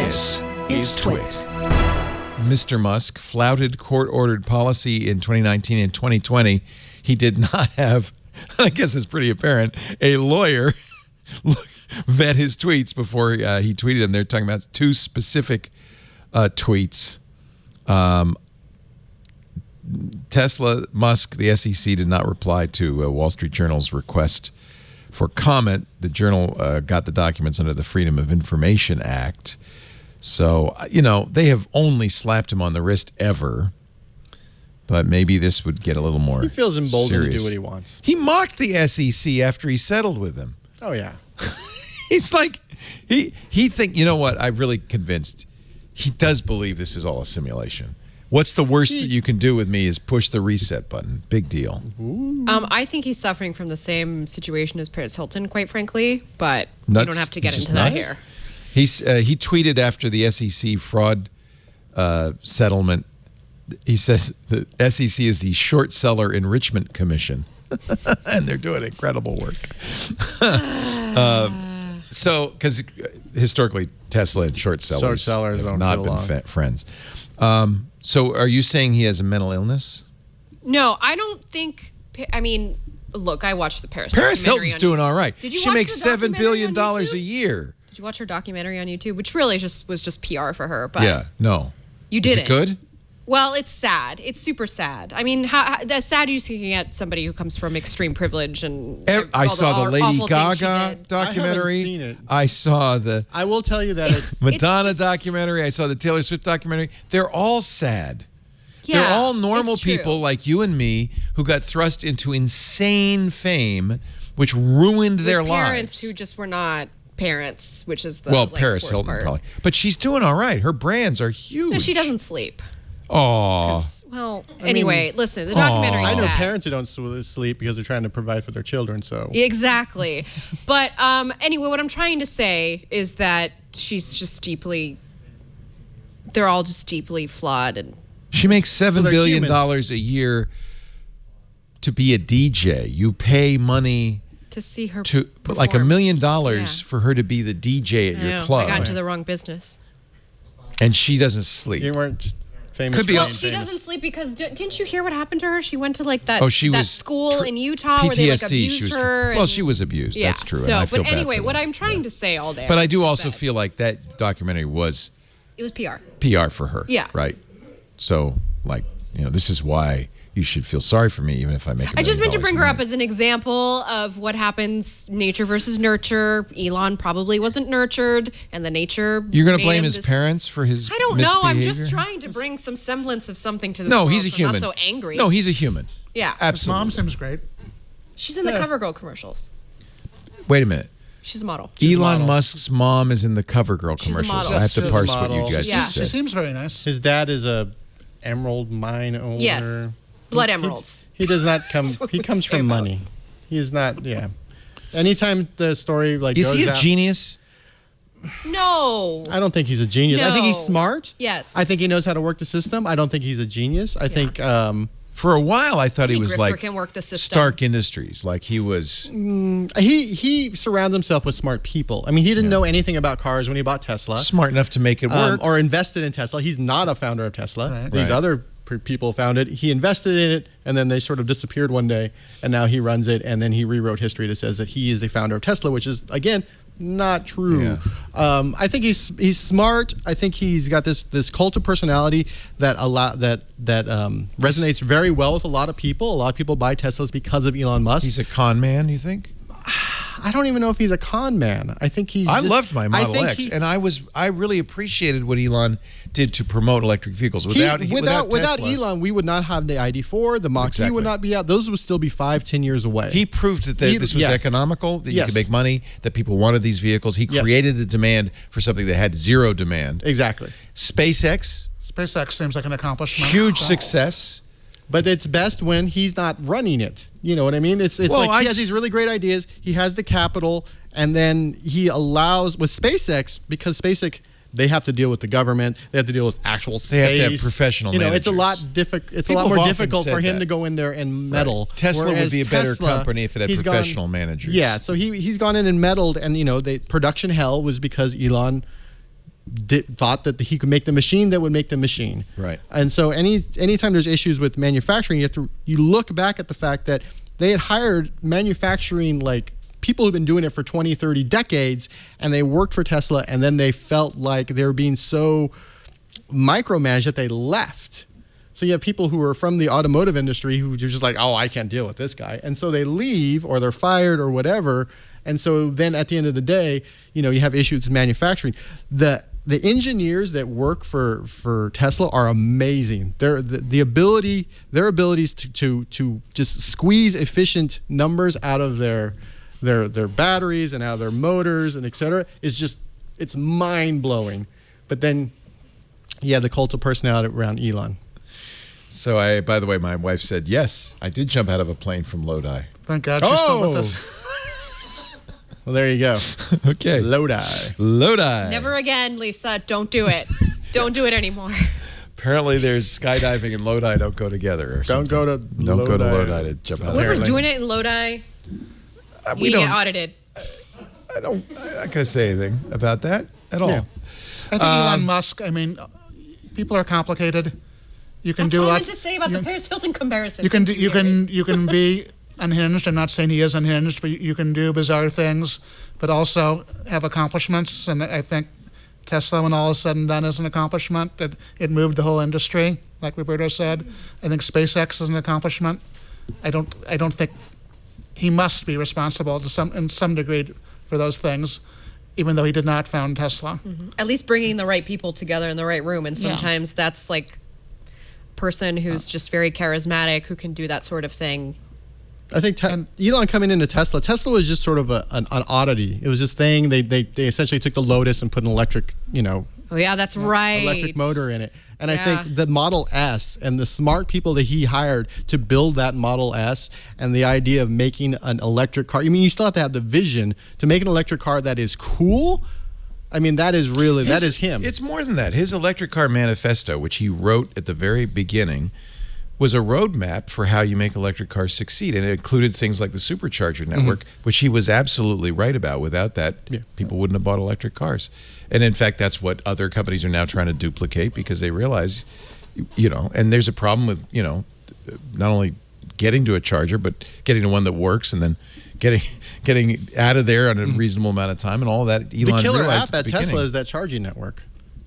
This is TWiT. Mr. Musk flouted court-ordered policy in 2019 and 2020. He did not have, I guess it's pretty apparent, a lawyer vet his tweets before he tweeted them. They're talking about two specific tweets. Tesla, Musk, the SEC did not reply to Wall Street Journal's request for comment. The journal got the documents under the Freedom of Information Act. So, you know, they have only slapped him on the wrist ever. But maybe this would get a little more He feels emboldened serious. to do what he wants. He mocked the SEC after he settled with them. Oh, yeah. He's like, he think, you know what, I'm really convinced he does believe this is all a simulation. What's the worst that you can do with me is push the reset button. Big deal. I think he's suffering from the same situation as Paris Hilton, quite frankly, but Nuts. we don't have to get He's into just that nuts. here. He tweeted after the SEC fraud settlement. He says the SEC is the short seller enrichment commission, and they're doing incredible work. So, because historically Tesla and short sellers have not been friends. So, are you saying he has a mental illness? No, I don't think. I mean, look, I watched the Paris Hilton's on doing all right. Did you she watch makes her $7 billion documentary on a year. Did you watch her documentary on YouTube? Which really was just PR for her. But Yeah, no. You didn't. Is it good? Well, it's sad. It's super sad. I mean, that's sad you can get somebody who comes from extreme privilege and I saw the Lady Gaga documentary. I haven't seen it. I saw the I will tell you that it's Madonna documentary. I saw the Taylor Swift documentary. They're all sad. Yeah, they're all normal it's true. people like you and me who got thrust into insane fame, which ruined their parents lives. who just were not parents, which is the Paris Hilton part. probably, but she's doing all right. Her brands are huge. No, she doesn't sleep. Oh, Well, anyway, listen, the documentary is I know sad. parents who don't sleep because they're trying to provide for their children. So Exactly. But anyway, what I'm trying to say is that she's just they're all just deeply flawed. And she makes $7 billion humans. a year to be a DJ. You pay money to see her to perform. like $1 million Yeah. for her to be the DJ at your club. I got into the wrong business. And she doesn't sleep. you weren't famous. Could be for all- being She famous. doesn't sleep because didn't you hear what happened to her? She went to like that, she that was school in Utah where they like abused her. Well, she was abused. Yeah, That's true. So, and I feel but bad anyway, for what that. I'm trying to say all day. But I do is also that feel like that documentary was it was PR. PR for her. Yeah. Right. So, like, this is why you should feel sorry for me, even if I make. I just meant to bring her up as an example of what happens: nature versus nurture. Elon probably wasn't nurtured, and the nature. You're going made to blame him his parents for his. I don't know. I'm just misbehavior? trying to bring some semblance of something to this. No, world, he's a so human. I'm not so angry. No, he's a human. Yeah. His Absolutely. mom seems great. She's in the CoverGirl commercials. Wait a minute. She's a model. Elon Musk's mom is in the CoverGirl She's a commercials. model. I have to She's a parse what model. you guys Yeah. just She said. seems very nice. His dad is a emerald mine owner. Yes. Blood emeralds. He does not come. That's what He we comes say from about money. He is not. Yeah. Anytime the story like Is goes he a out, genius? No. I don't think he's a genius. I think he's No. smart. Yes. I think he knows how to work the system. I don't think he's a genius. I think For a while, I thought he was grifter like can work the system. Stark Industries. Like he was. he surrounds himself with smart people. I mean, he didn't know anything about cars when he bought Tesla. Smart enough to make it work. Or invested in Tesla. He's not a founder of Tesla. Right. These Right. other people founded. He invested in it, and then they sort of disappeared one day, and now he runs it, and then he rewrote history that says that he is the founder of Tesla, which is, again, not true. Yeah. I think he's smart. I think he's got this cult of personality that resonates very well with a lot of people. A lot of people buy Teslas because of Elon Musk. He's a con man, you think? I don't even know if he's a con man. I think he's. I loved my Model X, he, and I really appreciated what Elon did to promote electric vehicles. Without without Tesla, Elon, we would not have the ID4. The Mach-E Exactly. would not be out. Those would still be 5-10 years away. he proved that this was Yes. economical, that you Yes. could make money, that people wanted these vehicles. He Yes. created a demand for something that had zero demand. Exactly. SpaceX, SpaceX seems like an accomplishment. huge success. But it's best when he's not running it. You know what I mean? It's Well, like he has these really great ideas. He has the capital, and then he allows with SpaceX, because SpaceX, they have to deal with the government. They have to deal with actual space. They have to have professional It's a lot managers. It's People a lot more have often difficult said for him that. to go in there and meddle. Right. Tesla would Whereas be a better Tesla, company if it had he's professional gone, managers. Yeah, so he's gone in and meddled, and the production hell was because Elon thought that he could make the machine that would make the machine. Right. And so anytime there's issues with manufacturing, you look back at the fact that they had hired manufacturing like people who've been doing it for 20, 30 decades, and they worked for Tesla, and then they felt like they were being so micromanaged that they left. So you have people who are from the automotive industry who are just like, oh, I can't deal with this guy. And so they leave or they're fired or whatever. And so then at the end of the day, you have issues with manufacturing. The engineers that work for Tesla are amazing. Their abilities to just squeeze efficient numbers out of their batteries and out of their motors and et cetera it's mind blowing. But then you have the cult of personality around Elon. So by the way, my wife said, yes, I did jump out of a plane from Lodi. Thank God she's still with us. Well, there you go. Okay. Lodi. Never again, Lisa. Don't do it. Don't do it anymore. Apparently there's skydiving and Lodi don't go together or Don't something. go to Lodi to jump out of a Whoever's plane. doing it in Lodi, We you don't. get audited. I'm not going to say anything about that at all. Yeah. I think Elon Musk, people are complicated. You can That's do what a I lot. meant to say about the Paris Hilton comparison. You can be unhinged. I'm not saying he is unhinged, but you can do bizarre things, but also have accomplishments. And I think Tesla, when all is said and done, is an accomplishment. It moved the whole industry, like Roberto said. I think SpaceX is an accomplishment. I don't think he must be responsible in some degree for those things, even though he did not found Tesla. Mm-hmm. At least bringing the right people together in the right room, and sometimes that's like a person who's just very charismatic who can do that sort of thing. I think Elon coming into Tesla was just sort of an oddity. It was this thing they essentially took the Lotus and put an electric, Oh yeah, that's right. electric motor in it. And I Yeah. think the Model S and the smart people that he hired to build that Model S and the idea of making an electric car. You still have to have the vision to make an electric car that is cool. That is him. It's more than that. His electric car manifesto, which he wrote at the very beginning, was a roadmap for how you make electric cars succeed. And it included things like the supercharger network, which he was absolutely right about. Without that, people wouldn't have bought electric cars. And in fact, that's what other companies are now trying to duplicate because they realize, and there's a problem with, not only getting to a charger, but getting to one that works and then getting out of there on a reasonable amount of time and all that. Elon the killer realized app at Tesla is that charging network.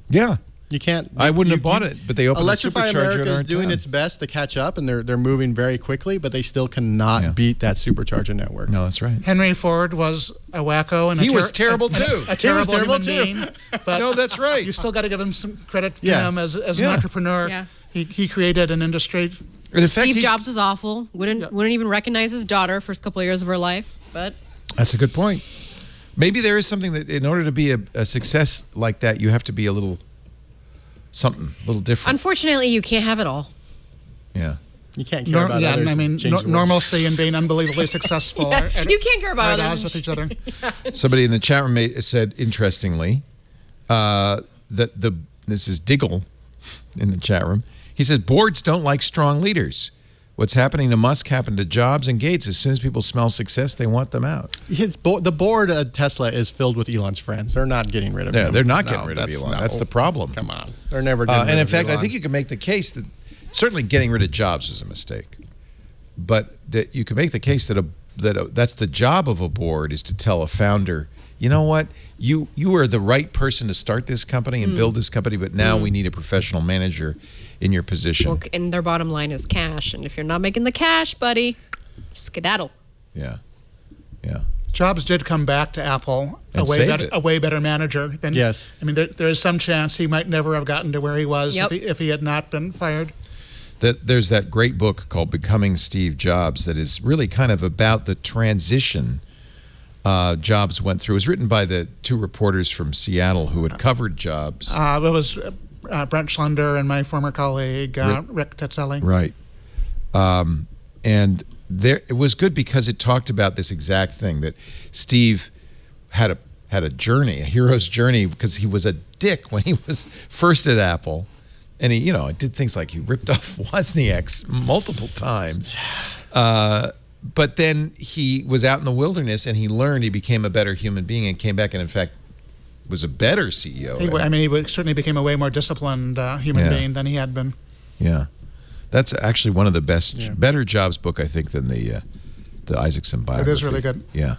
Yeah. You can't. I wouldn't have bought it, but they opened Electrify a supercharger America in our is doing town. its best to catch up, and they're moving very quickly, but they still cannot beat that supercharger network. No, that's right. Henry Ford was a wacko, and He was terrible too. A terrible terrible human too. being. But No, that's right. you still got to give him some credit to Yeah. him as an Yeah. entrepreneur. Yeah. He created an industry. And in fact, Steve Jobs was awful. Wouldn't even recognize his daughter first couple of years of her life. But that's a good point. Maybe there is something that in order to be a success like that, you have to be a little different. unfortunately, you can't have it all. Yeah. You can't care about others. and change the world. Normalcy and being unbelievably successful. Yeah, you can't care about at others odds with each other. Somebody in the chat room said, interestingly, that this is Diggle in the chat room. He says, boards don't like strong leaders. What's happening to Musk happened to Jobs and Gates. As soon as people smell success, they want them out. The board at Tesla is filled with Elon's friends. They're not getting rid of him. Yeah, they're not getting rid of Elon. That's the problem. Come on. They're never getting rid And in of fact, Elon. I think you can make the case that certainly getting rid of Jobs was a mistake. But that you can make the case that that's the job of a board is to tell a founder, you know what, you are the right person to start this company and build this company, but now we need a professional manager in your position. Well, and their bottom line is cash. And if you're not making the cash, buddy, skedaddle. Yeah. Jobs did come back to Apple And a way better manager than. Yes. There is some chance he might never have gotten to where he was Yep. if he had not been fired. There's that great book called Becoming Steve Jobs that is really kind of about the transition Jobs went through. It was written by the two reporters from Seattle who had covered Jobs. It was Brent Schlender and my former colleague Rick Tetzelli. Right. And it was good because it talked about this exact thing, that Steve had a journey, a hero's journey, because he was a dick when he was first at Apple. And he, did things like he ripped off Wozniak's multiple times. But then he was out in the wilderness and he learned, he became a better human being and came back and in fact was a better CEO. He certainly became a way more disciplined human being than he had been. Yeah, that's actually one of the better Jobs book, I think, than the Isaacson biography. It is really good. Yeah.